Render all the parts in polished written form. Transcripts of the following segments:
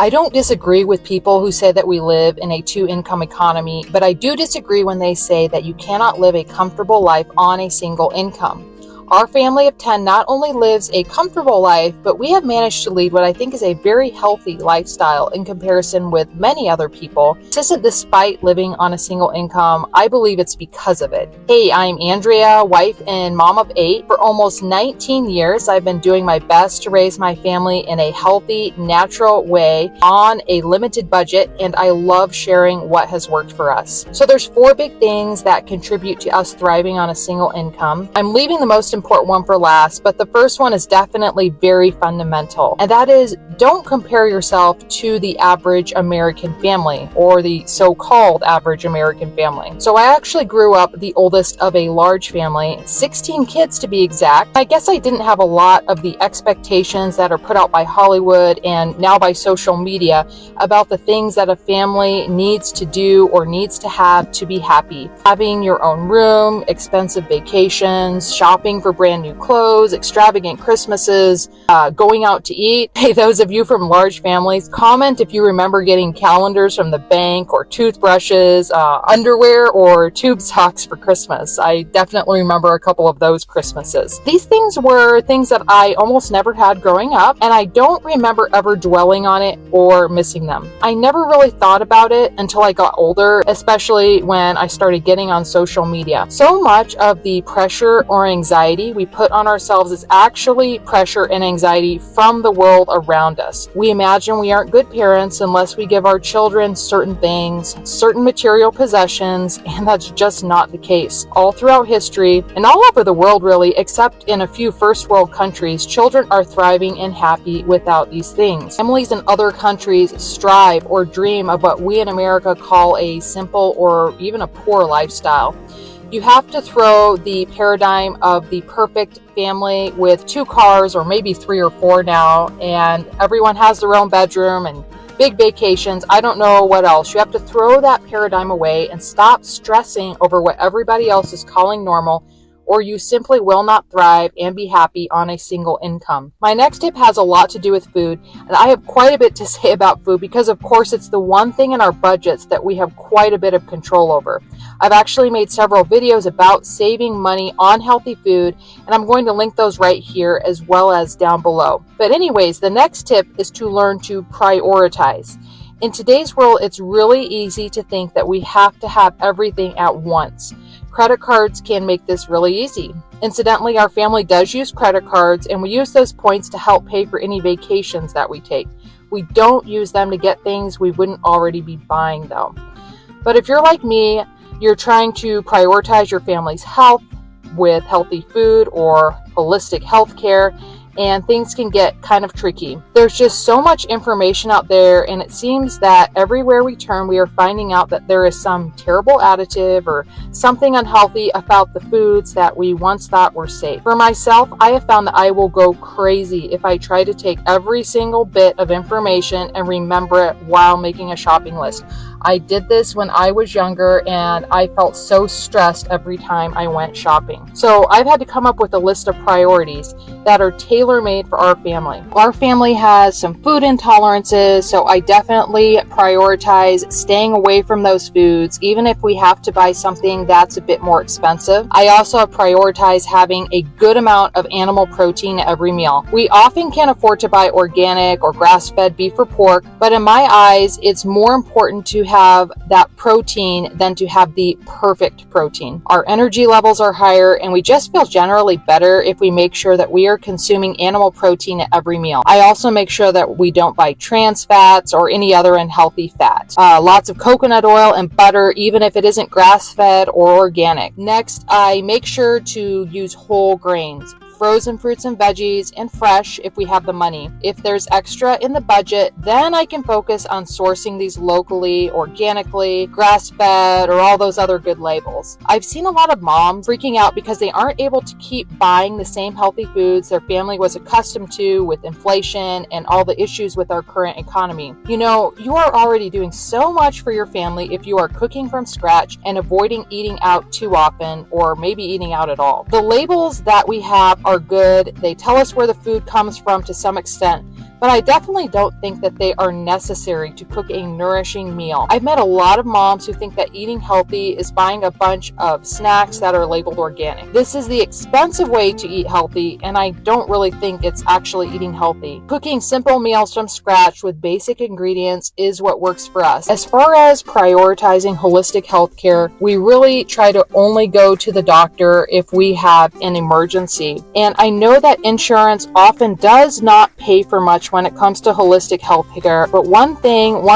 I don't disagree with people who say that we live in a two-income economy, but I do disagree when they say that you cannot live a comfortable life on a single income. Our family of 10 not only lives a comfortable life, but we have managed to lead what I think is a very healthy lifestyle in comparison with many other people. This isn't despite living on a single income. I believe it's because of it. Hey, I'm Andrea, wife and mom of 8. For almost 19 years, I've been doing my best to raise my family in a healthy, natural way on a limited budget, and I love sharing what has worked for us. So there's 4 big things that contribute to us thriving on a single income. I'm leaving the most important one for last, but the first one is definitely very fundamental, and that is, don't compare yourself to the average American family or the so-called average American family. So I actually grew up the oldest of a large family, 16 kids to be exact. I guess I didn't have a lot of the expectations that are put out by Hollywood and now by social media about the things that a family needs to do or needs to have to be happy. Having your own room, expensive vacations, shopping for brand new clothes, extravagant Christmases, going out to eat. Hey, those of you from large families, comment if you remember getting calendars from the bank or toothbrushes, underwear, or tube socks for Christmas. I definitely remember a couple of those Christmases. These things were things that I almost never had growing up, and I don't remember ever dwelling on it or missing them. I never really thought about it until I got older, especially when I started getting on social media. So much of the pressure or anxiety we put on ourselves is actually pressure and anxiety from the world around us. We imagine we aren't good parents unless we give our children certain things, certain material possessions, and that's just not the case. All throughout history, and all over the world really, except in a few first world countries, children are thriving and happy without these things. Families in other countries strive or dream of what we in America call a simple or even a poor lifestyle. You have to throw the paradigm of the perfect family with 2 cars or maybe 3 or 4 now, and everyone has their own bedroom and big vacations. I don't know what else. You have to throw that paradigm away and stop stressing over what everybody else is calling normal, or you simply will not thrive and be happy on a single income. My next tip has a lot to do with food, and I have quite a bit to say about food because, of course, it's the one thing in our budgets that we have quite a bit of control over. I've actually made several videos about saving money on healthy food, and I'm going to link those right here as well as down below. But anyways, the next tip is to learn to prioritize. In today's world, it's really easy to think that we have to have everything at once. Credit cards can make this really easy. Incidentally, our family does use credit cards, and we use those points to help pay for any vacations that we take. We don't use them to get things we wouldn't already be buying though. But if you're like me, you're trying to prioritize your family's health with healthy food or holistic health care, and things can get kind of tricky. There's just so much information out there, and it seems that everywhere we turn, we are finding out that there is some terrible additive or something unhealthy about the foods that we once thought were safe. For myself, I have found that I will go crazy if I try to take every single bit of information and remember it while making a shopping list. I did this when I was younger, and I felt so stressed every time I went shopping. So I've had to come up with a list of priorities that are tailor-made for our family. Our family has some food intolerances, so I definitely prioritize staying away from those foods, even if we have to buy something that's a bit more expensive. I also prioritize having a good amount of animal protein every meal. We often can't afford to buy organic or grass-fed beef or pork, but in my eyes, it's more important to have that protein than to have the perfect protein. Our energy levels are higher, and we just feel generally better if we make sure that we are consuming animal protein at every meal. I also make sure that we don't buy trans fats or any other unhealthy fat. Lots of coconut oil and butter, even if it isn't grass-fed or organic. Next, I make sure to use whole grains, frozen fruits and veggies, and fresh if we have the money. If there's extra in the budget, then I can focus on sourcing these locally, organically, grass-fed, or all those other good labels. I've seen a lot of moms freaking out because they aren't able to keep buying the same healthy foods their family was accustomed to with inflation and all the issues with our current economy. You know, you are already doing so much for your family if you are cooking from scratch and avoiding eating out too often, or maybe eating out at all. The labels that we have are good. They tell us where the food comes from to some extent, but I definitely don't think that they are necessary to cook a nourishing meal. I've met a lot of moms who think that eating healthy is buying a bunch of snacks that are labeled organic. This is the expensive way to eat healthy, and I don't really think it's actually eating healthy. Cooking simple meals from scratch with basic ingredients is what works for us. As far as prioritizing holistic healthcare, we really try to only go to the doctor if we have an emergency. And I know that insurance often does not pay for much when it comes to holistic healthcare, but one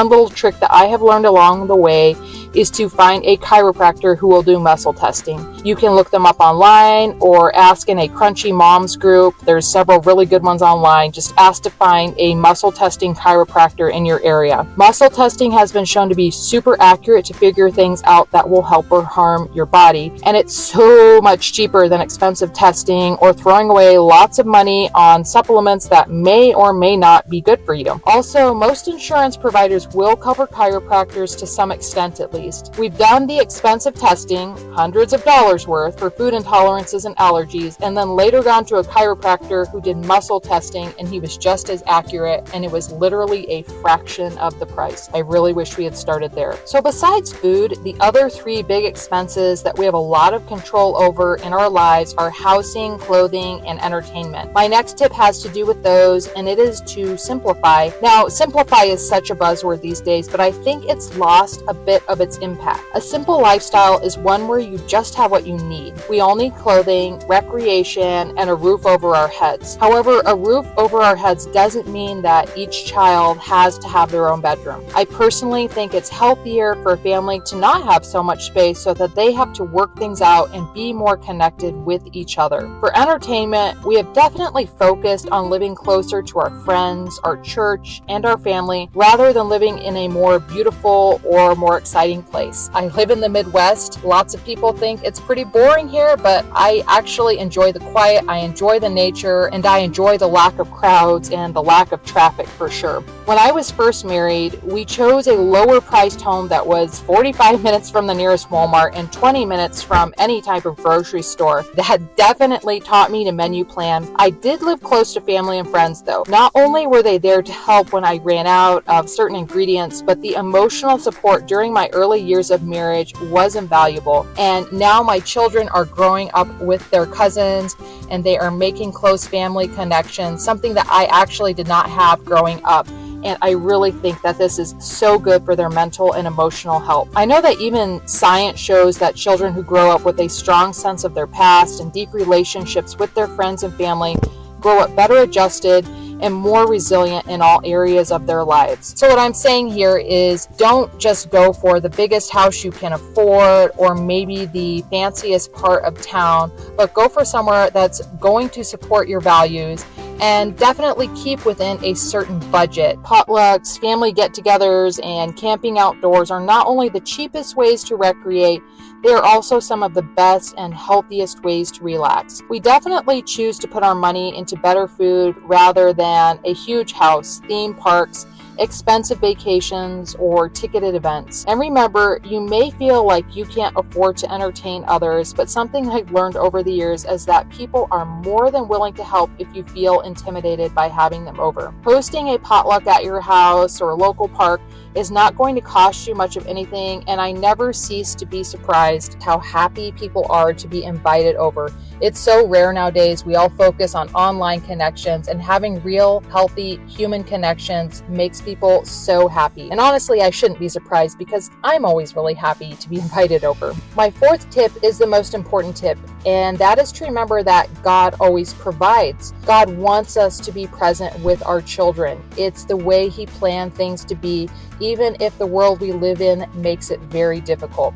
little trick that I have learned along the way is to find a chiropractor who will do muscle testing. You can look them up online or ask in a Crunchy Moms group. There's several really good ones online. Just ask to find a muscle testing chiropractor in your area. Muscle testing has been shown to be super accurate to figure things out that will help or harm your body, and it's so much cheaper than expensive testing or throwing away lots of money on supplements that may or may not be good for you. Also, most insurance providers will cover chiropractors to some extent at least. We've done the expensive testing, hundreds of dollars worth, for food intolerances and allergies, and then later gone to a chiropractor who did muscle testing, and he was just as accurate, and it was literally a fraction of the price. I really wish we had started there. So besides food, the other three big expenses that we have a lot of control over in our lives are housing, clothing, and entertainment. My next tip has to do with those, and it is to simplify. Now, simplify is such a buzzword these days, but I think it's lost a bit of its impact. A simple lifestyle is one where you just have what you need. We all need clothing, recreation, and a roof over our heads. However, a roof over our heads doesn't mean that each child has to have their own bedroom. I personally think it's healthier for a family to not have so much space so that they have to work things out and be more connected with each other. For entertainment, we have definitely focused on living closer to our friends, our church, and our family rather than living in a more beautiful or more exciting place. I live in the Midwest. Lots of people think it's pretty boring here, but I actually enjoy the quiet, I enjoy the nature, and I enjoy the lack of crowds and the lack of traffic for sure. When I was first married, we chose a lower priced home that was 45 minutes from the nearest Walmart and 20 minutes from any type of grocery store. That definitely taught me to menu plan. I did live close to family and friends though. Not only were they there to help when I ran out of certain ingredients, but the emotional support during my early years of marriage was invaluable. And now my children are growing up with their cousins and they are making close family connections, something that I actually did not have growing up. And I really think that this is so good for their mental and emotional health. I know that even science shows that children who grow up with a strong sense of their past and deep relationships with their friends and family grow up better adjusted and more resilient in all areas of their lives. So what I'm saying here is don't just go for the biggest house you can afford or maybe the fanciest part of town, but go for somewhere that's going to support your values and definitely keep within a certain budget. Potlucks, family get-togethers, and camping outdoors are not only the cheapest ways to recreate, they are also some of the best and healthiest ways to relax. We definitely choose to put our money into better food rather than a huge house, theme parks, expensive vacations, or ticketed events. And remember, you may feel like you can't afford to entertain others, but something I've learned over the years is that people are more than willing to help if you feel intimidated by having them over. Hosting a potluck at your house or a local park is not going to cost you much of anything, and I never cease to be surprised how happy people are to be invited over. It's so rare nowadays. We all focus on online connections, and having real, healthy human connections makes people so happy. And honestly, I shouldn't be surprised because I'm always really happy to be invited over. My fourth tip is the most important tip, and that is to remember that God always provides. God wants us to be present with our children. It's the way He planned things to be, even if the world we live in makes it very difficult.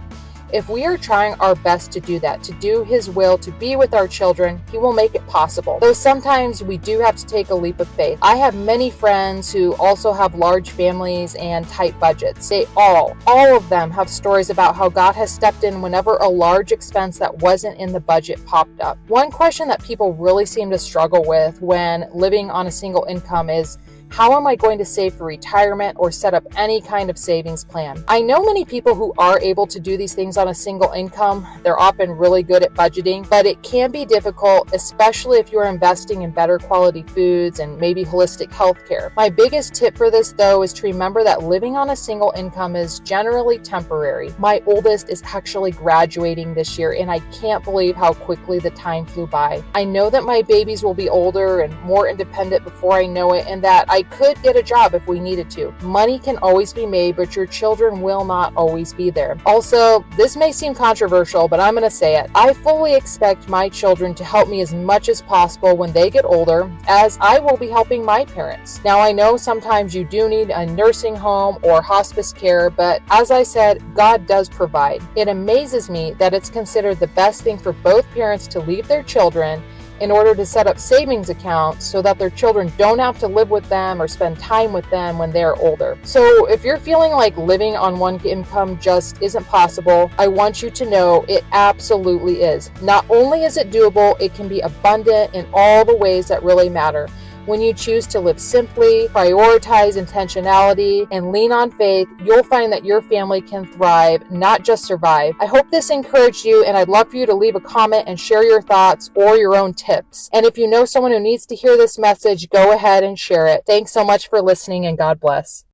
If we are trying our best to do that, to do His will, to be with our children, He will make it possible. Though sometimes we do have to take a leap of faith. I have many friends who also have large families and tight budgets. They all of them have stories about how God has stepped in whenever a large expense that wasn't in the budget popped up. One question that people really seem to struggle with when living on a single income is, How am I going to save for retirement or set up any kind of savings plan? I know many people who are able to do these things on a single income. They're often really good at budgeting, but it can be difficult, especially if you're investing in better quality foods and maybe holistic health care. My biggest tip for this, though, is to remember that living on a single income is generally temporary. My oldest is actually graduating this year, and I can't believe how quickly the time flew by. I know that my babies will be older and more independent before I know it, and that I could get a job if we needed to. Money can always be made, but your children will not always be there. Also, this may seem controversial, but I'm going to say it. I fully expect my children to help me as much as possible when they get older, as I will be helping my parents. Now, I know sometimes you do need a nursing home or hospice care, but as I said, God does provide. It amazes me that it's considered the best thing for both parents to leave their children in order to set up savings accounts so that their children don't have to live with them or spend time with them when they're older. So if you're feeling like living on one income just isn't possible, I want you to know it absolutely is. Not only is it doable, it can be abundant in all the ways that really matter. When you choose to live simply, prioritize intentionality, and lean on faith, you'll find that your family can thrive, not just survive. I hope this encouraged you, and I'd love for you to leave a comment and share your thoughts or your own tips. And if you know someone who needs to hear this message, go ahead and share it. Thanks so much for listening, and God bless.